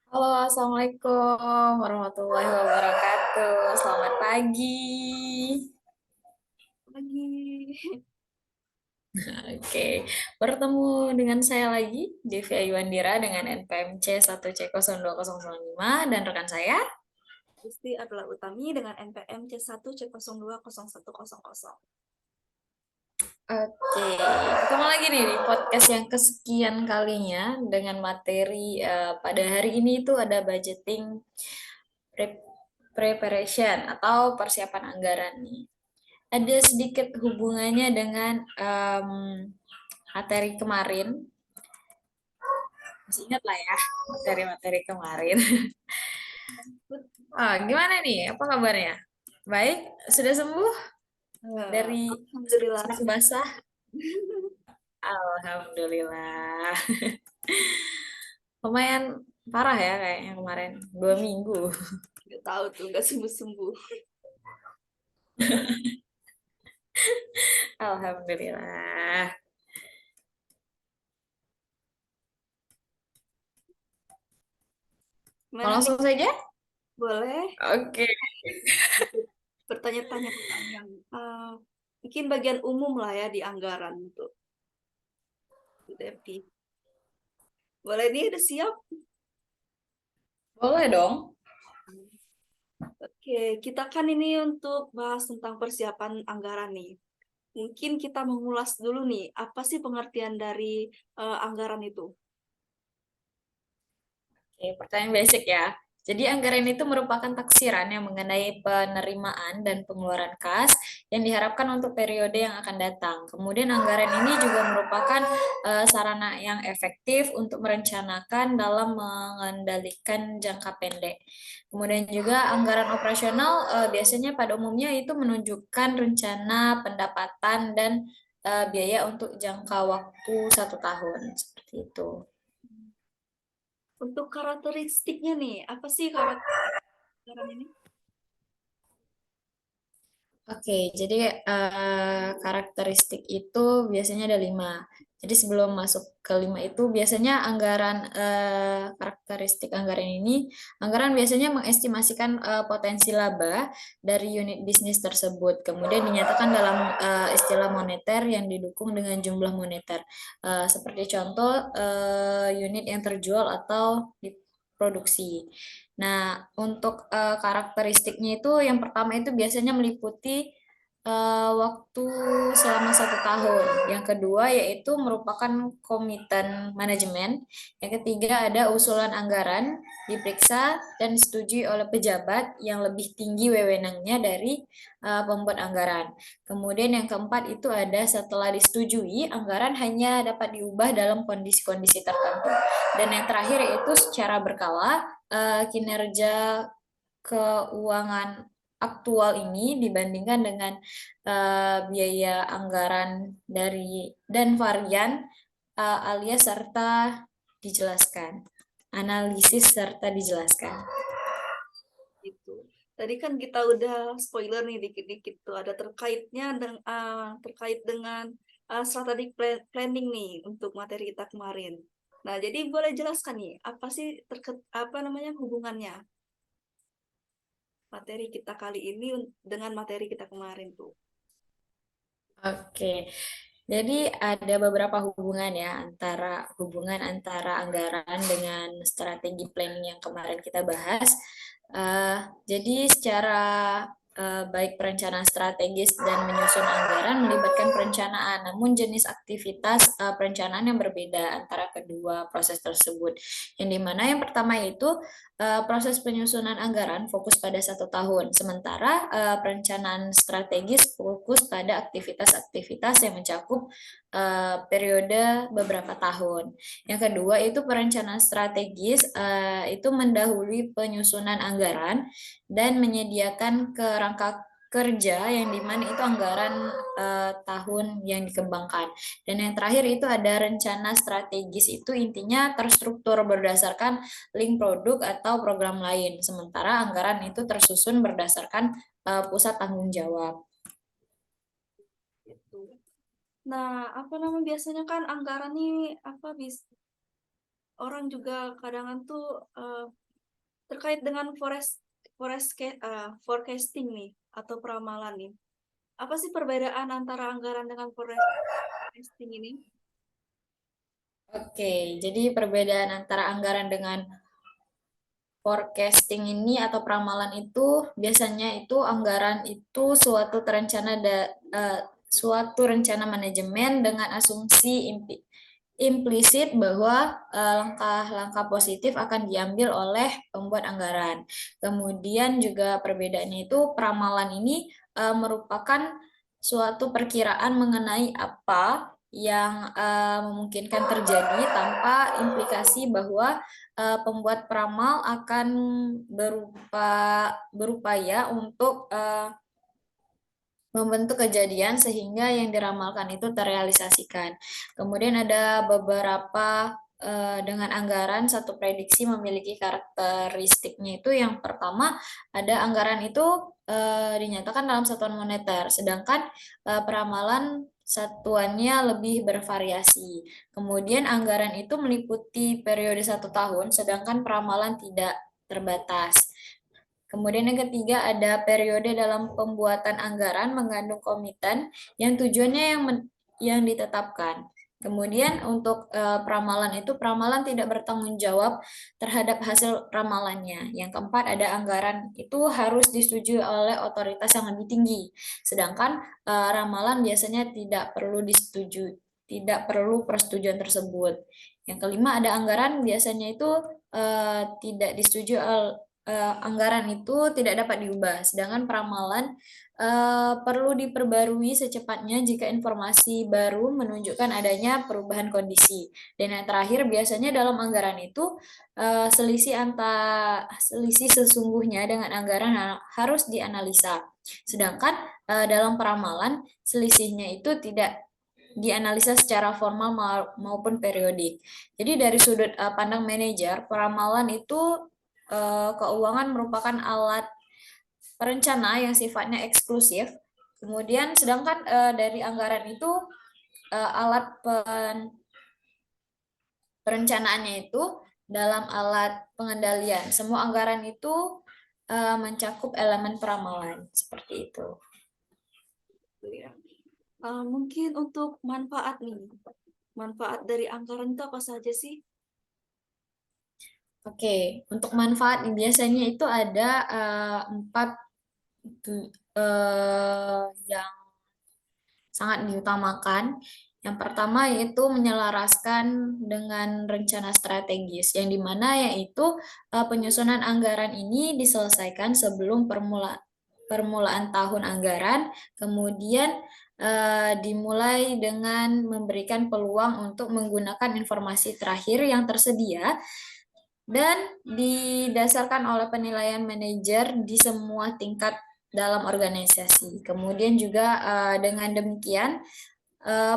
Halo, Assalamualaikum warahmatullahi wabarakatuh. Selamat pagi. Lagi. Oke, bertemu dengan saya lagi, Devi Ayuandira dengan NPMC 1C020005 dan rekan saya. Gusti adalah Utami dengan NPM C1C020100. Oke, ketemu lagi nih di podcast yang kesekian kalinya dengan materi pada hari ini itu ada budgeting pre- preparation atau persiapan anggaran nih. Ada sedikit hubungannya dengan materi kemarin. Masih ingat lah ya materi-materi kemarin. Gimana nih? Apa kabarnya? Baik, sudah sembuh dari Alhamdulillah. sedang basah? Alhamdulillah. Lumayan parah ya kayaknya kemarin. 2 minggu. Nggak tahu tuh, nggak sembuh-sembuh. Alhamdulillah. Mau Gimana nih? langsung saja? Boleh Oke. bertanya-tanya tentang yang mungkin bagian umum lah ya di anggaran untuk DFI. Boleh nih, udah siap? Boleh dong. Oke, kita kan ini untuk bahas tentang persiapan anggaran nih. Mungkin kita mengulas dulu nih, apa sih pengertian dari anggaran itu? Oke, pertanyaan basic ya. Jadi anggaran itu merupakan taksiran yang mengenai penerimaan dan pengeluaran kas yang diharapkan untuk periode yang akan datang. Kemudian anggaran ini juga merupakan sarana yang efektif untuk merencanakan dalam mengendalikan jangka pendek. Kemudian juga anggaran operasional biasanya pada umumnya itu menunjukkan rencana pendapatan dan biaya untuk jangka waktu 1 tahun seperti itu. Untuk karakteristiknya nih, apa sih karakter anggaran ini? Oke, jadi karakteristik itu biasanya ada 5. Jadi sebelum masuk ke 5 itu biasanya anggaran karakteristik anggaran ini, anggaran biasanya mengestimasikan potensi laba dari unit bisnis tersebut. Kemudian dinyatakan dalam istilah moneter yang didukung dengan jumlah moneter. Seperti contoh unit yang terjual atau diproduksi. Nah, untuk karakteristiknya itu yang pertama itu biasanya meliputi waktu selama 1 tahun. Yang kedua yaitu merupakan komiten manajemen. Yang ketiga ada usulan anggaran, diperiksa dan disetujui oleh pejabat yang lebih tinggi wewenangnya dari pembuat anggaran. Kemudian yang keempat itu ada setelah disetujui, anggaran hanya dapat diubah dalam kondisi-kondisi tertentu. Dan yang terakhir yaitu secara berkala kinerja keuangan aktual ini dibandingkan dengan biaya anggaran dari dan varian alias serta dijelaskan. Analisis serta dijelaskan. Gitu. Tadi kan kita udah spoiler nih dikit-dikit tuh ada terkait dengan strategic planning nih untuk materi kita kemarin. Nah, jadi boleh jelaskan nih apa sih apa namanya hubungannya materi kita kali ini dengan materi kita kemarin tuh. Oke, jadi ada beberapa hubungan antara anggaran dengan strategi planning yang kemarin kita bahas. Eh, jadi secara baik perencanaan strategis dan menyusun anggaran melibatkan perencanaan, namun jenis aktivitas perencanaan yang berbeda antara kedua proses tersebut. Yang dimana yang pertama itu proses penyusunan anggaran fokus pada 1 tahun, sementara perencanaan strategis fokus pada aktivitas-aktivitas yang mencakup periode beberapa tahun. Yang kedua itu perencanaan strategis itu mendahului penyusunan anggaran dan menyediakan kerangka kerja yang dimana itu anggaran tahun yang dikembangkan. Dan yang terakhir itu ada rencana strategis itu intinya terstruktur berdasarkan link produk atau program lain. Sementara anggaran itu tersusun berdasarkan pusat tanggung jawab. Gitu. Nah, apa namanya biasanya kan anggaran nih apa orang juga kadang tuh terkait dengan forecasting nih atau peramalan nih. Apa sih perbedaan antara anggaran dengan forecasting ini? Oke, jadi perbedaan antara anggaran dengan forecasting ini atau peramalan itu biasanya itu anggaran itu suatu rencana manajemen dengan asumsi implisit bahwa langkah-langkah positif akan diambil oleh pembuat anggaran. Kemudian juga perbedaannya itu peramalan ini merupakan suatu perkiraan mengenai apa yang memungkinkan terjadi tanpa implikasi bahwa pembuat peramal akan berupaya untuk membentuk kejadian sehingga yang diramalkan itu terrealisasikan. Kemudian ada beberapa dengan anggaran satu prediksi memiliki karakteristiknya itu yang pertama ada anggaran itu dinyatakan dalam satuan moneter, sedangkan peramalan satuannya lebih bervariasi. Kemudian anggaran itu meliputi periode 1 tahun, sedangkan peramalan tidak terbatas. Kemudian yang ketiga ada periode dalam pembuatan anggaran mengandung komiten yang tujuannya yang ditetapkan. Kemudian untuk peramalan itu peramalan tidak bertanggung jawab terhadap hasil ramalannya. Yang keempat ada anggaran itu harus disetujui oleh otoritas yang lebih tinggi. Sedangkan ramalan biasanya tidak perlu persetujuan tersebut. Yang kelima ada anggaran biasanya itu tidak disetujui anggaran itu tidak dapat diubah, sedangkan peramalan perlu diperbarui secepatnya jika informasi baru menunjukkan adanya perubahan kondisi. Dan yang terakhir, biasanya dalam anggaran itu selisih sesungguhnya dengan anggaran harus dianalisa. Sedangkan dalam peramalan selisihnya itu tidak dianalisa secara formal maupun periodik. Jadi dari sudut pandang manajer, peramalan itu keuangan merupakan alat perencana yang sifatnya eksklusif. Kemudian sedangkan dari anggaran itu alat perencanaannya itu dalam alat pengendalian. Semua anggaran itu mencakup elemen peramalan seperti itu. Ya. Mungkin untuk manfaat nih, manfaat dari anggaran itu apa saja sih? Oke, untuk manfaat biasanya itu ada empat yang sangat diutamakan. Yang pertama yaitu menyelaraskan dengan rencana strategis, yang dimana yaitu penyusunan anggaran ini diselesaikan sebelum permulaan tahun anggaran, kemudian dimulai dengan memberikan peluang untuk menggunakan informasi terakhir yang tersedia dan didasarkan oleh penilaian manajer di semua tingkat dalam organisasi. Kemudian juga dengan demikian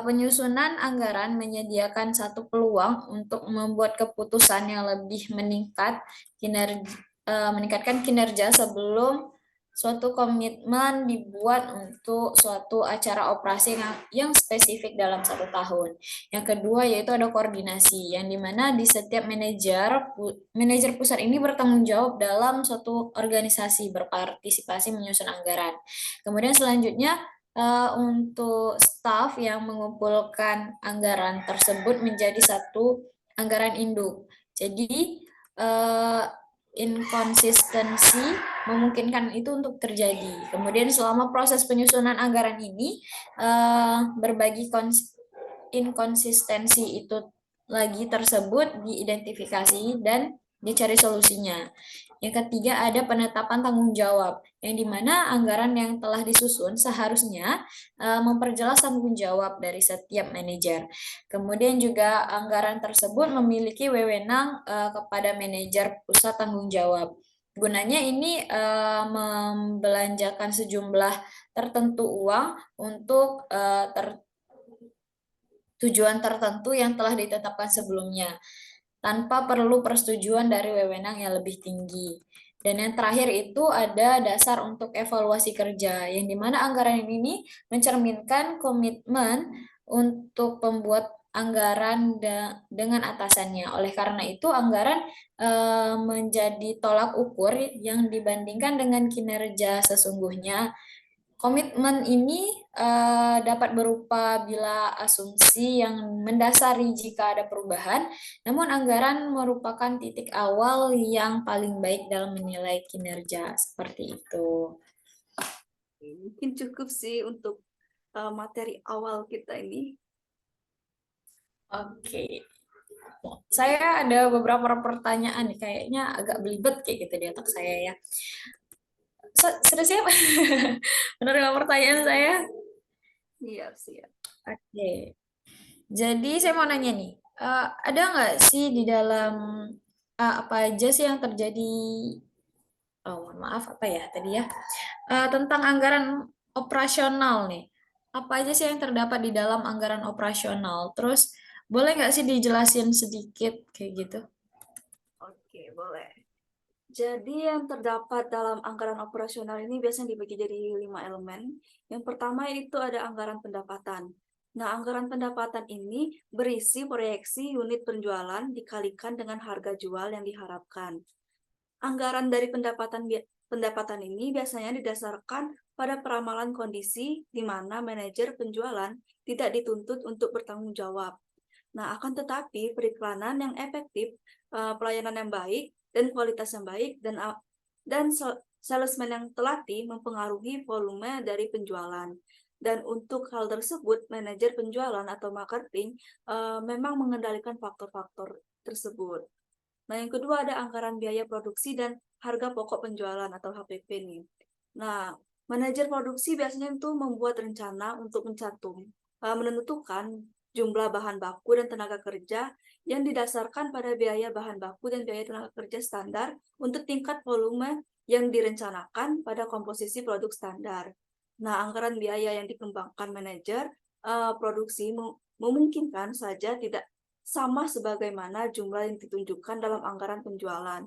penyusunan anggaran menyediakan satu peluang untuk membuat keputusan yang lebih meningkatkan kinerja sebelum suatu komitmen dibuat untuk suatu acara operasi yang spesifik dalam 1 tahun. Yang kedua yaitu ada koordinasi, yang dimana di setiap manajer pusat ini bertanggung jawab dalam suatu organisasi berpartisipasi menyusun anggaran. Kemudian selanjutnya untuk staf yang mengumpulkan anggaran tersebut menjadi satu anggaran induk. Jadi inkonsistensi memungkinkan itu untuk terjadi. Kemudian selama proses penyusunan anggaran ini berbagi inkonsistensi itu lagi tersebut diidentifikasi dan dicari solusinya. Yang ketiga ada penetapan tanggung jawab, yang dimana anggaran yang telah disusun seharusnya memperjelas tanggung jawab dari setiap manajer. Kemudian juga anggaran tersebut memiliki wewenang kepada manajer pusat tanggung jawab. Gunanya ini membelanjakan sejumlah tertentu uang untuk tujuan tertentu yang telah ditetapkan sebelumnya, tanpa perlu persetujuan dari wewenang yang lebih tinggi. Dan yang terakhir itu ada dasar untuk evaluasi kerja, yang dimana anggaran ini mencerminkan komitmen untuk anggaran dengan atasannya. Oleh karena itu, anggaran menjadi tolak ukur yang dibandingkan dengan kinerja sesungguhnya. Komitmen ini dapat berupa bila asumsi yang mendasari jika ada perubahan, namun anggaran merupakan titik awal yang paling baik dalam menilai kinerja. Seperti itu. Mungkin cukup sih untuk materi awal kita ini. Oke. Saya ada beberapa pertanyaan nih, kayaknya agak belibet kayak gitu di otak saya ya. Sudah siap menerima pertanyaan saya? Siap, siap. Oke. Jadi saya mau nanya nih, ada nggak sih di dalam apa aja sih yang terjadi? Oh, mohon maaf apa ya tadi ya? Tentang anggaran operasional nih. Apa aja sih yang terdapat di dalam anggaran operasional? Terus boleh nggak sih dijelasin sedikit kayak gitu? Oke, boleh. Jadi yang terdapat dalam anggaran operasional ini biasanya dibagi jadi 5 elemen. Yang pertama itu ada anggaran pendapatan. Nah, anggaran pendapatan ini berisi proyeksi unit penjualan dikalikan dengan harga jual yang diharapkan. Anggaran dari pendapatan ini biasanya didasarkan pada peramalan kondisi di mana manajer penjualan tidak dituntut untuk bertanggung jawab. Nah, akan tetapi periklanan yang efektif, pelayanan yang baik, dan kualitas yang baik, dan salesman yang terlatih mempengaruhi volume dari penjualan. Dan untuk hal tersebut, manajer penjualan atau marketing memang mengendalikan faktor-faktor tersebut. Nah, yang kedua ada anggaran biaya produksi dan harga pokok penjualan atau HPP nih. Nah, manajer produksi biasanya itu membuat rencana untuk menentukan jumlah bahan baku dan tenaga kerja yang didasarkan pada biaya bahan baku dan biaya tenaga kerja standar untuk tingkat volume yang direncanakan pada komposisi produk standar. Nah, anggaran biaya yang dikembangkan manajer produksi memungkinkan saja tidak sama sebagaimana jumlah yang ditunjukkan dalam anggaran penjualan.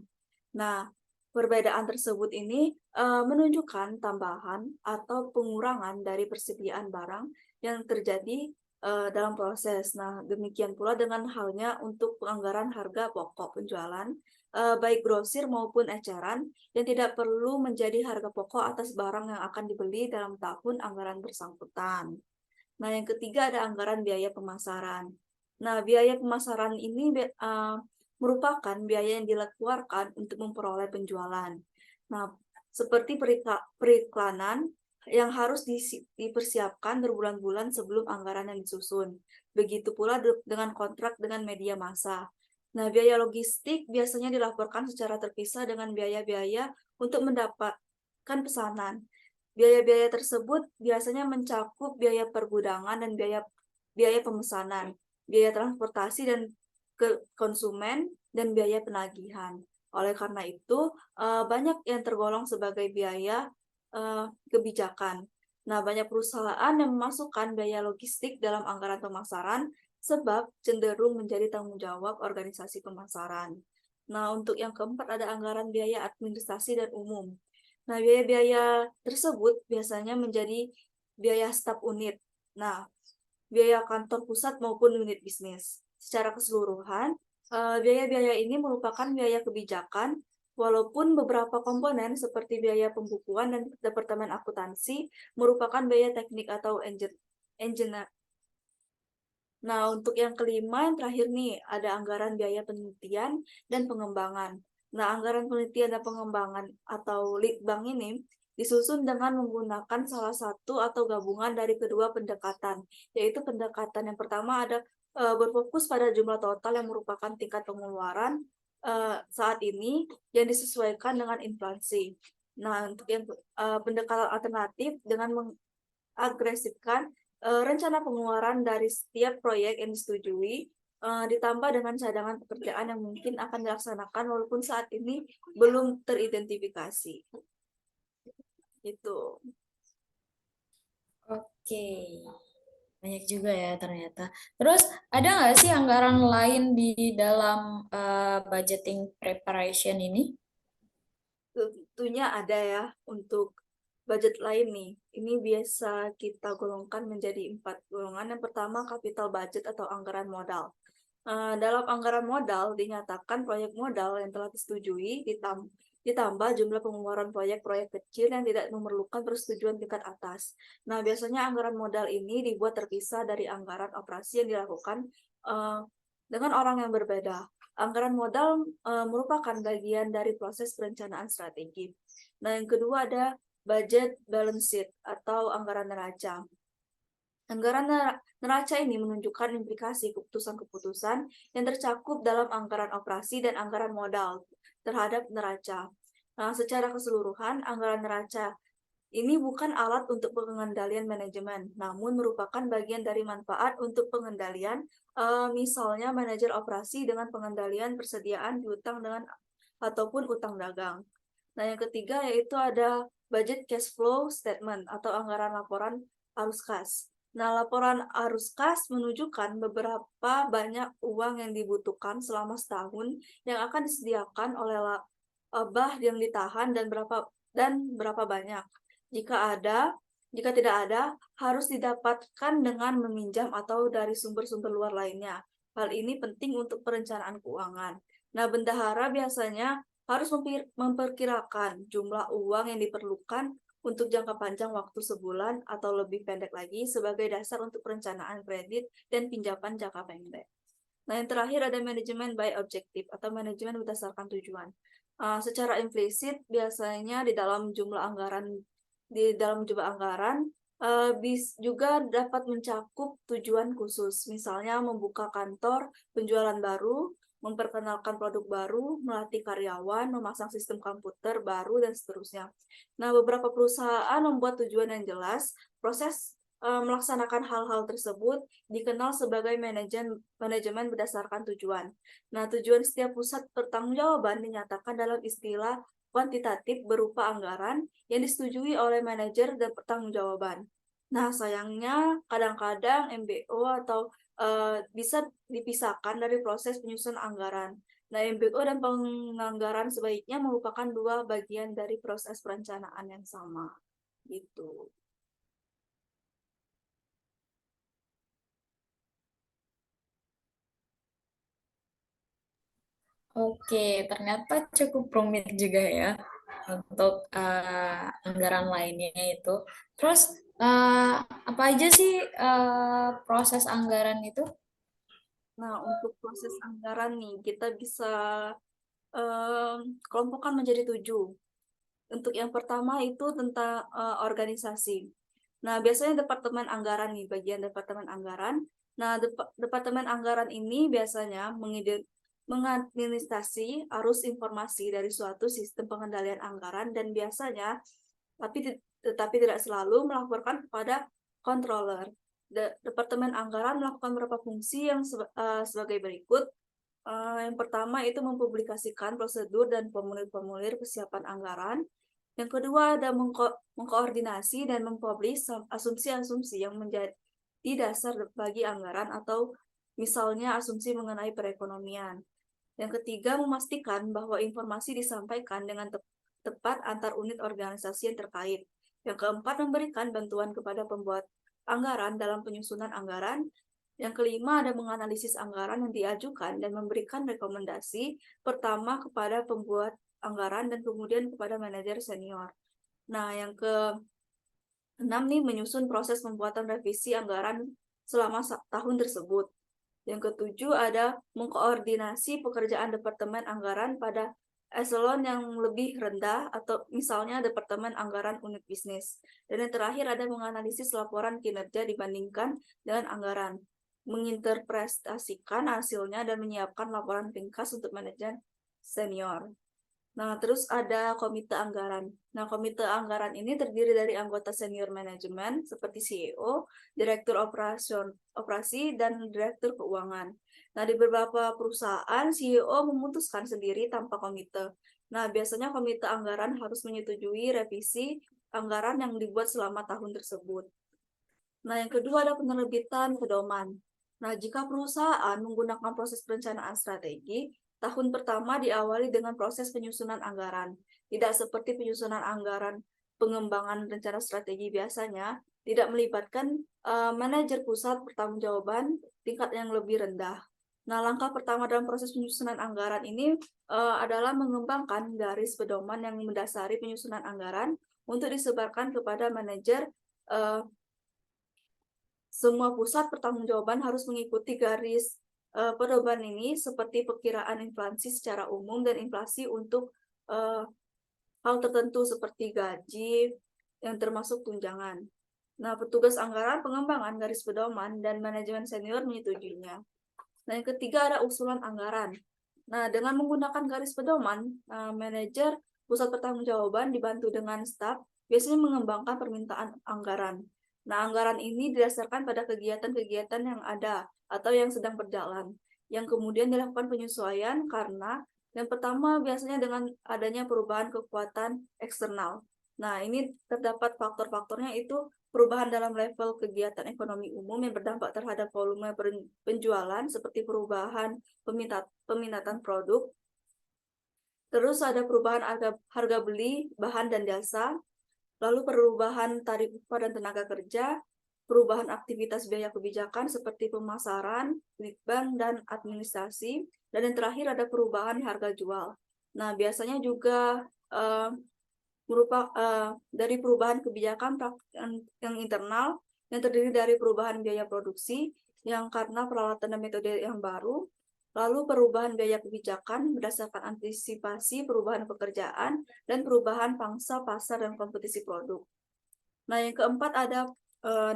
Nah, perbedaan tersebut ini menunjukkan tambahan atau pengurangan dari persediaan barang yang terjadi dalam proses. Nah, demikian pula dengan halnya untuk penganggaran harga pokok penjualan, baik grosir maupun eceran, yang tidak perlu menjadi harga pokok atas barang yang akan dibeli dalam tahun anggaran bersangkutan. Nah, yang ketiga ada anggaran biaya pemasaran. Nah, biaya pemasaran ini merupakan biaya yang dikeluarkan untuk memperoleh penjualan. Nah, seperti periklanan yang harus dipersiapkan berbulan-bulan sebelum anggaran yang disusun. Begitu pula dengan kontrak dengan media massa. Nah, biaya logistik biasanya dilaporkan secara terpisah dengan biaya-biaya untuk mendapatkan pesanan. Biaya-biaya tersebut biasanya mencakup biaya pergudangan dan biaya pemesanan, biaya transportasi dan ke konsumen, dan biaya penagihan. Oleh karena itu, banyak yang tergolong sebagai biaya kebijakan. Nah, banyak perusahaan yang memasukkan biaya logistik dalam anggaran pemasaran sebab cenderung menjadi tanggung jawab organisasi pemasaran. Nah, untuk yang keempat ada anggaran biaya administrasi dan umum. Nah, biaya-biaya tersebut biasanya menjadi biaya staf unit. Nah, biaya kantor pusat maupun unit bisnis. Secara keseluruhan, biaya-biaya ini merupakan biaya kebijakan, walaupun beberapa komponen seperti biaya pembukuan dan departemen akuntansi merupakan biaya teknik atau engineer. Nah, untuk yang kelima, yang terakhir nih, ada anggaran biaya penelitian dan pengembangan. Nah, anggaran penelitian dan pengembangan atau litbang ini disusun dengan menggunakan salah satu atau gabungan dari kedua pendekatan, yaitu pendekatan yang pertama ada berfokus pada jumlah total yang merupakan tingkat pengeluaran saat ini yang disesuaikan dengan inflasi. Nah, untuk yang pendekatan alternatif dengan mengagresifkan rencana pengeluaran dari setiap proyek yang disetujui, ditambah dengan cadangan pekerjaan yang mungkin akan dilaksanakan walaupun saat ini belum teridentifikasi. Itu. Oke, banyak juga ya ternyata. Terus ada nggak sih anggaran lain di dalam budgeting preparation ini? Tentunya ada ya untuk budget lain nih. Ini biasa kita golongkan menjadi 4 golongan. Yang pertama, capital budget atau anggaran modal. Dalam anggaran modal dinyatakan proyek modal yang telah disetujui ditambah jumlah pengeluaran proyek-proyek kecil yang tidak memerlukan persetujuan tingkat atas. Nah, biasanya anggaran modal ini dibuat terpisah dari anggaran operasi yang dilakukan uh, dengan orang yang berbeda. Anggaran modal merupakan bagian dari proses perencanaan strategi. Nah, yang kedua ada budget balance sheet atau anggaran neraca. Anggaran neraca ini menunjukkan implikasi keputusan-keputusan yang tercakup dalam anggaran operasi dan anggaran modal terhadap neraca. Nah, secara keseluruhan, anggaran neraca ini bukan alat untuk pengendalian manajemen, namun merupakan bagian dari manfaat untuk pengendalian, misalnya manajer operasi dengan pengendalian persediaan piutang dengan ataupun utang dagang. Nah, yang ketiga yaitu ada budget cash flow statement atau anggaran laporan arus kas. Nah, laporan arus kas menunjukkan beberapa banyak uang yang dibutuhkan selama setahun yang akan disediakan oleh laba yang ditahan dan berapa banyak. Jika tidak ada, harus didapatkan dengan meminjam atau dari sumber-sumber luar lainnya. Hal ini penting untuk perencanaan keuangan. Nah, bendahara biasanya harus memperkirakan jumlah uang yang diperlukan untuk jangka panjang waktu sebulan atau lebih pendek lagi sebagai dasar untuk perencanaan kredit dan pinjaman jangka pendek. Nah, yang terakhir ada manajemen by objective atau manajemen berdasarkan tujuan. Secara implisit biasanya di dalam jumlah anggaran juga dapat mencakup tujuan khusus, misalnya membuka kantor, penjualan baru, memperkenalkan produk baru, melatih karyawan, memasang sistem komputer baru, dan seterusnya. Nah, beberapa perusahaan membuat tujuan yang jelas. Proses melaksanakan hal-hal tersebut dikenal sebagai manajemen berdasarkan tujuan. Nah, tujuan setiap pusat pertanggungjawaban dinyatakan dalam istilah kuantitatif berupa anggaran yang disetujui oleh manajer dan pertanggungjawaban. Nah, sayangnya kadang-kadang MBO atau bisa dipisahkan dari proses penyusunan anggaran. Nah, MBO dan penganggaran sebaiknya merupakan dua bagian dari proses perencanaan yang sama. Gitu. Oke, ternyata cukup rumit juga ya untuk anggaran lainnya itu. Terus apa aja sih proses anggaran itu? Nah, untuk proses anggaran nih, kita bisa kelompokkan menjadi 7. Untuk yang pertama itu tentang organisasi. Nah, biasanya departemen anggaran nih, bagian departemen anggaran. Nah, departemen anggaran ini biasanya mengadministrasi arus informasi dari suatu sistem pengendalian anggaran dan biasanya, tetapi tidak selalu melaporkan kepada controller. Departemen anggaran melakukan beberapa fungsi yang sebagai berikut. Yang pertama itu mempublikasikan prosedur dan formulir-formulir persiapan anggaran. Yang kedua ada mengkoordinasi dan mempublish asumsi-asumsi yang menjadi dasar bagi anggaran atau misalnya asumsi mengenai perekonomian. Yang ketiga memastikan bahwa informasi disampaikan dengan tepat antar unit organisasi yang terkait. Yang keempat memberikan bantuan kepada pembuat anggaran dalam penyusunan anggaran. Yang kelima ada menganalisis anggaran yang diajukan dan memberikan rekomendasi pertama kepada pembuat anggaran dan kemudian kepada manajer senior. Nah, yang ke-6 nih menyusun proses pembuatan revisi anggaran selama tahun tersebut. Yang ketujuh ada mengkoordinasi pekerjaan departemen anggaran pada eselon yang lebih rendah atau misalnya departemen anggaran unit bisnis. Dan yang terakhir ada menganalisis laporan kinerja dibandingkan dengan anggaran, menginterpretasikan hasilnya dan menyiapkan laporan ringkas untuk manajer senior. Nah, terus ada komite anggaran. Nah, komite anggaran ini terdiri dari anggota senior manajemen seperti CEO, direktur operasi, dan direktur keuangan. Nah, di beberapa perusahaan, CEO memutuskan sendiri tanpa komite. Nah, biasanya komite anggaran harus menyetujui revisi anggaran yang dibuat selama tahun tersebut. Nah, yang kedua ada penerbitan pedoman. Nah, jika perusahaan menggunakan proses perencanaan strategi, tahun pertama diawali dengan proses penyusunan anggaran. Tidak seperti penyusunan anggaran pengembangan rencana strategi biasanya tidak melibatkan manajer pusat pertanggungjawaban tingkat yang lebih rendah. Nah, langkah pertama dalam proses penyusunan anggaran ini adalah mengembangkan garis pedoman yang mendasari penyusunan anggaran untuk disebarkan kepada manajer. Semua pusat pertanggungjawaban harus mengikuti garis pedoman ini seperti perkiraan inflasi secara umum dan inflasi untuk hal tertentu seperti gaji yang termasuk tunjangan. Nah, petugas anggaran, pengembangan garis pedoman, dan manajemen senior menyetujuinya. Nah, yang ketiga ada usulan anggaran. Nah, dengan menggunakan garis pedoman, manajer pusat pertanggungjawaban dibantu dengan staf biasanya mengembangkan permintaan anggaran. Nah, anggaran ini didasarkan pada kegiatan-kegiatan yang ada atau yang sedang berjalan, yang kemudian dilakukan penyesuaian karena yang pertama biasanya dengan adanya perubahan kekuatan eksternal. Nah, ini terdapat faktor-faktornya itu perubahan dalam level kegiatan ekonomi umum yang berdampak terhadap volume penjualan seperti perubahan peminatan produk. Terus ada perubahan harga beli bahan dan jasa, lalu perubahan tarif upah dan tenaga kerja, perubahan aktivitas biaya kebijakan seperti pemasaran, litbang, dan administrasi, dan yang terakhir ada perubahan harga jual. Nah, biasanya juga dari perubahan kebijakan yang internal yang terdiri dari perubahan biaya produksi yang karena peralatan dan metode yang baru, lalu perubahan biaya kebijakan berdasarkan antisipasi perubahan pekerjaan dan perubahan pangsa pasar dan kompetisi produk. Nah, yang keempat ada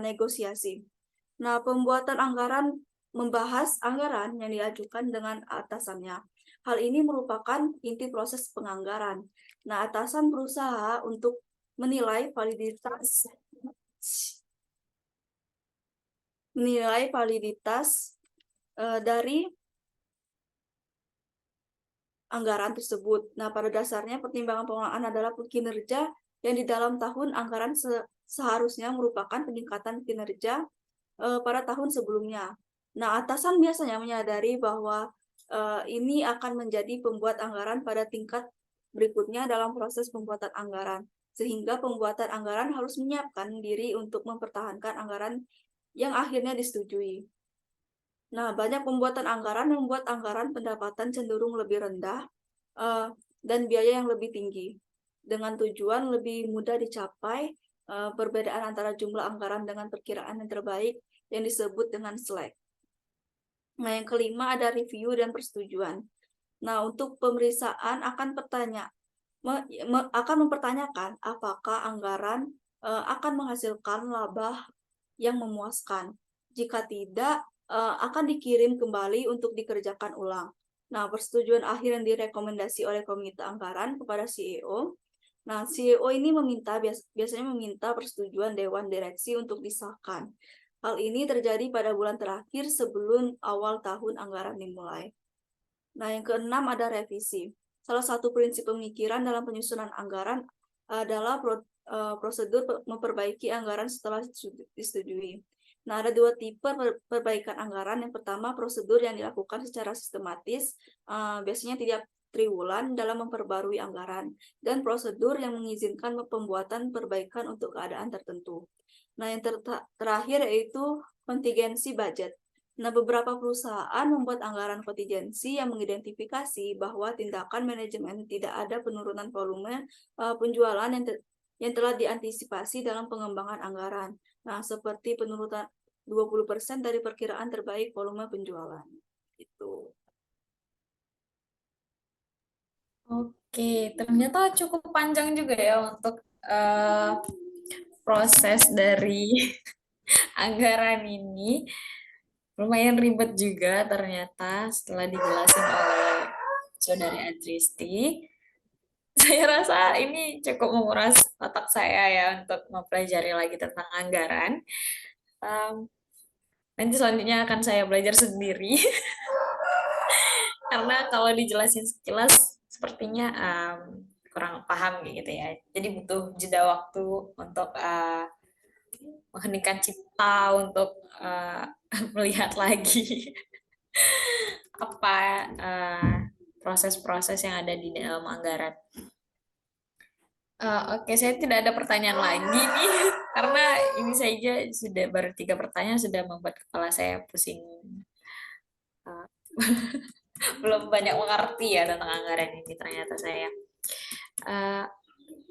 negosiasi. Nah, pembuatan anggaran membahas anggaran yang diajukan dengan atasannya. Hal ini merupakan inti proses penganggaran. Nah, atasan berusaha untuk menilai validitas dari anggaran tersebut. Nah, pada dasarnya pertimbangan pengelolaan adalah kinerja yang di dalam tahun anggaran seharusnya merupakan peningkatan kinerja pada tahun sebelumnya. Nah, atasan biasanya menyadari bahwa ini akan menjadi pembuat anggaran pada tingkat berikutnya dalam proses pembuatan anggaran, sehingga pembuatan anggaran harus menyiapkan diri untuk mempertahankan anggaran yang akhirnya disetujui. Nah, banyak pembuatan anggaran membuat anggaran pendapatan cenderung lebih rendah dan biaya yang lebih tinggi, dengan tujuan lebih mudah dicapai perbedaan antara jumlah anggaran dengan perkiraan yang terbaik yang disebut dengan slack. Nah, yang kelima ada review dan persetujuan. Nah, untuk pemeriksaan akan mempertanyakan apakah anggaran akan menghasilkan laba yang memuaskan. Jika tidak, akan dikirim kembali untuk dikerjakan ulang. Nah, persetujuan akhir yang direkomendasi oleh komite anggaran kepada CEO. Nah, CEO ini biasanya meminta persetujuan Dewan Direksi untuk disahkan. Hal ini terjadi pada bulan terakhir sebelum awal tahun anggaran dimulai. Nah, yang keenam ada revisi. Salah satu prinsip pemikiran dalam penyusunan anggaran adalah prosedur memperbaiki anggaran setelah disetujui. Nah, ada dua tipe perbaikan anggaran. Yang pertama, prosedur yang dilakukan secara sistematis, biasanya tidak triwulan dalam memperbarui anggaran, dan prosedur yang mengizinkan pembuatan perbaikan untuk keadaan tertentu. Nah, yang terakhir yaitu kontingensi budget. Nah, beberapa perusahaan membuat anggaran kontingensi yang mengidentifikasi bahwa tindakan manajemen tidak ada penurunan volume penjualan yang telah diantisipasi dalam pengembangan anggaran. Nah, seperti penurunan 20% dari perkiraan terbaik volume penjualan. Itu. Oke, ternyata cukup panjang juga ya untuk proses dari anggaran ini. Lumayan ribet juga ternyata setelah dijelasin oleh Saudari Adristi. Saya rasa ini cukup menguras otak saya ya untuk mempelajari lagi tentang anggaran. Nanti selanjutnya akan saya belajar sendiri. Karena kalau dijelasin sekilas sepertinya kurang paham gitu ya. Jadi butuh jeda waktu untuk mengheningkan cipta untuk melihat lagi apa proses-proses yang ada di dalam anggaran. Oke, saya tidak ada pertanyaan lagi nih, karena ini saja sudah baru 3 pertanyaan sudah membuat kepala saya pusing. Eh, belum banyak mengerti ya tentang anggaran ini ternyata saya. Eh,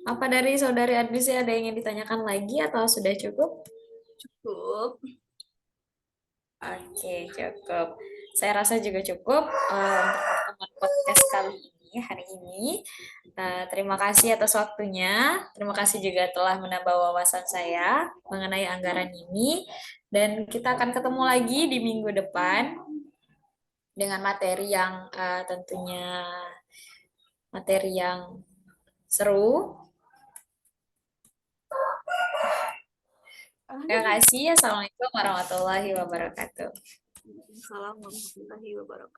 apa dari saudari Advisi ada yang ingin ditanyakan lagi atau sudah cukup? Cukup. Oke, cukup. Saya rasa juga cukup untuk pertemuan podcast kali ini, hari ini. Terima kasih atas waktunya. Terima kasih juga telah menambah wawasan saya mengenai anggaran ini. Dan kita akan ketemu lagi di minggu depan dengan materi yang tentunya materi yang seru. Terima kasih. Assalamualaikum warahmatullahi wabarakatuh. Assalamualaikum warahmatullahi wabarakatuh.